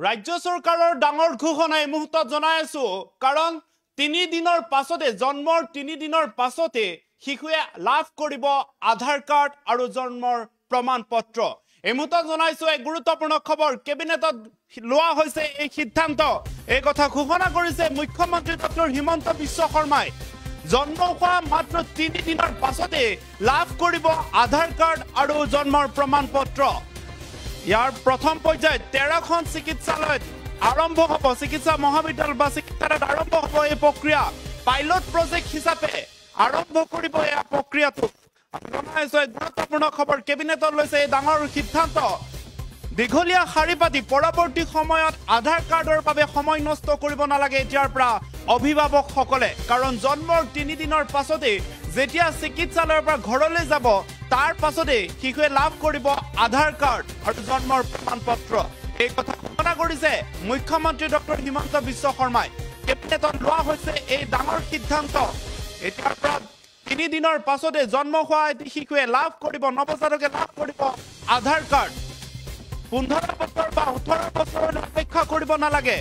ৰাজ্য চৰকাৰৰ ডাঙৰ ঘোষণা এই মুহূৰ্তত জনাই আছো কাৰণ 3 দিনৰ পাছতে জন্মৰ 3 দিনৰ পাছতে শিশুৱে লাভ কৰিব আধাৰ কাৰ্ড আৰু জন্মৰ প্ৰমাণ পত্ৰ এই মুহূৰ্তত জনাইছো এক গুৰুত্বপূৰ্ণ খবৰ কেবিনেটত লোৱা হৈছে এই সিদ্ধান্ত এই কথা ঘোষণা কৰিছে মুখ্যমন্ত্ৰী ডক্টৰ হিমন্ত বিশ্ব শৰ্মাই জন্ম হোৱা মাত্ৰ 3 দিনৰ পাছতে লাভ কৰিব আধাৰ কাৰ্ড আৰু জন্মৰ প্ৰমাণ পত্ৰ ইয়াৰ প্ৰথম পৰ্যায়ত 13খন চিকিৎসালয়ত আৰম্ভ হ'ব চিকিৎসা মহাবিদ্যালয় বা চিকিৎসালয়ত আৰম্ভ হ'ব এই প্ৰক্ৰিয়া পাইলট প্ৰজেক্ট হিচাপে আৰম্ভ কৰিব এই প্ৰক্ৰিয়াটো আপোনালোকে এক গুৰুত্বপূৰ্ণ খবৰ কেবিনেটত লৈছে এই ডাঙৰ সিদ্ধান্ত দীঘলীয়া শাৰী পাতি পৰৱৰ্তী সময়ত আধাৰ কাৰ্ডৰ বাবে সময় নষ্ট কৰিব নালাগে এতিয়াৰ পৰা অভিভাৱকসকলে কাৰণ জন্মৰ 3 দিনৰ পাছতে যেতিয়া চিকিৎসালয়ৰ পৰা ঘৰলৈ যাব তাৰ পাছতে শিশুৱে লাভ কৰিব আধাৰ কাৰ্ড আৰু জন্মৰ প্ৰমাণ পত্ৰ এই কথা ঘোষণা কৰিছে মুখ্যমন্ত্ৰী ডক্টৰ হিমন্ত বিশ্ব শৰ্মাই কেবিনেটত লোৱা হৈছে এই ডাঙৰ সিদ্ধান্ত এতিয়াৰ পৰা 3 দিনৰ পাছতে জন্ম হোৱা শিশুৱে লাভ কৰিব নৱজাতকে লাভ কৰিব আধাৰ কাৰ্ড 15 বছৰ বা 18 বছৰলৈ অপেক্ষা কৰিব নালাগে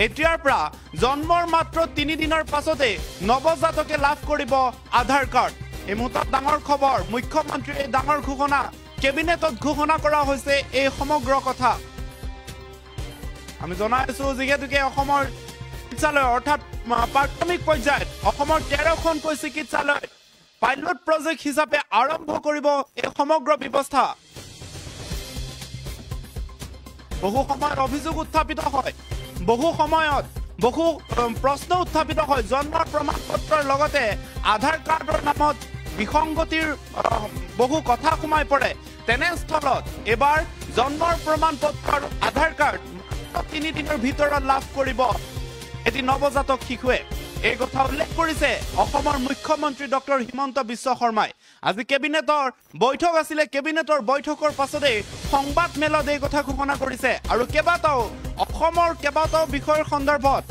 এতিয়াৰ পৰা জন্মৰ মাত্ৰ 3 দিনৰ পাছতে নৱজাতকে লাভ কৰিব আধাৰ কাৰ্ড এই মুহূৰ্তত ডাঙৰ খবৰ মুখ্যমন্ত্ৰীৰ এই ডাঙৰ ঘোষণা কেবিনেটত ঘোষণা কৰা হৈছে এই সমগ্ৰ কথা আমি জনাইছো যিহেতুকে অসমৰ চিকিৎসালয় অৰ্থাৎ প্ৰাথমিক পৰ্যায়ত অসমৰ 13খনকৈ চিকিৎসালয় পাইলট প্ৰজেক্ট হিচাপে আৰম্ভ কৰিব এই সমগ্ৰ ব্যৱস্থা বহু সময়ত অভিযোগ উত্থাপিত হয় বহু সময়ত বহু প্ৰশ্ন উত্থাপিত হয় জন্মৰ প্ৰমাণ পত্ৰৰ লগতে আধাৰ কাৰ্ডৰ নামত বিসংগতিৰ বহু কথা সোমাই পৰে তেনেস্থলত এবাৰ জন্মৰ প্ৰমাণ পত্ৰ আৰু আধাৰ কাৰ্ড 3 দিনৰ ভিতৰত লাভ কৰিব এটি নৱজাতক শিশুৱে এই কথা উল্লেখ কৰিছে অসমৰ মুখ্যমন্ত্ৰী ডক্টৰ হিমন্ত বিশ্ব শৰ্মাই আজি কেবিনেটৰ বৈঠক আছিলে কেবিনেটৰ বৈঠকৰ পাছতে সংবাদ মেলত এই কথা ঘোষণা কৰিছে আৰু অসমৰ কেইবাটাও বিষয়ৰ সন্দৰ্ভত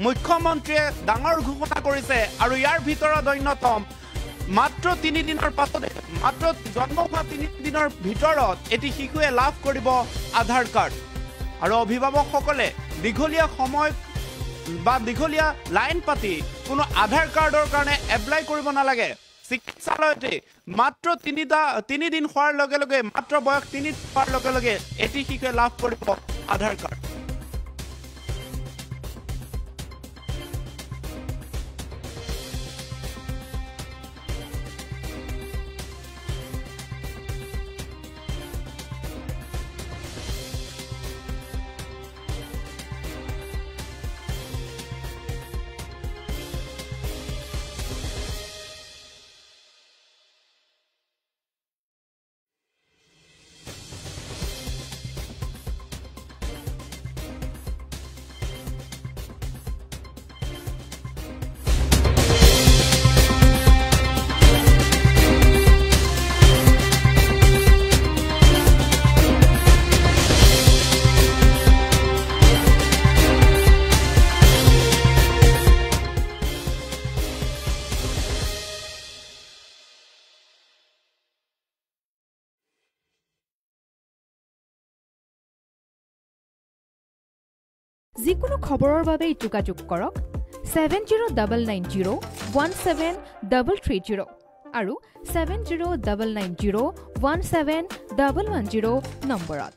মুখ্যমন্ত্ৰীয়ে ডাঙৰ ঘোষণা কৰিছে আৰু ইয়াৰ ভিতৰত অন্যতম মাত্ৰ 3 দিনৰ পাছতে মাত্ৰ জন্ম হোৱা 3 দিনৰ ভিতৰত এটি শিশুৱে লাভ কৰিব আধাৰ কাৰ্ড আৰু অভিভাৱকসকলে দীঘলীয়া সময় বা দীঘলীয়া লাইন পাতি কোনো আধাৰ কাৰ্ডৰ কাৰণে এপ্লাই কৰিব নালাগে চিকিৎসালয়তে মাত্ৰ 3 দিন হোৱাৰ লগে লগে মাত্ৰ বয়স 3 হোৱাৰ লগে লগে এটি শিশুৱে লাভ কৰিব আধাৰ কাৰ্ড যিকোনো খবৰৰ বাবে যোগাযোগ কৰক 7099017330 আৰু 7099017110 নম্বৰত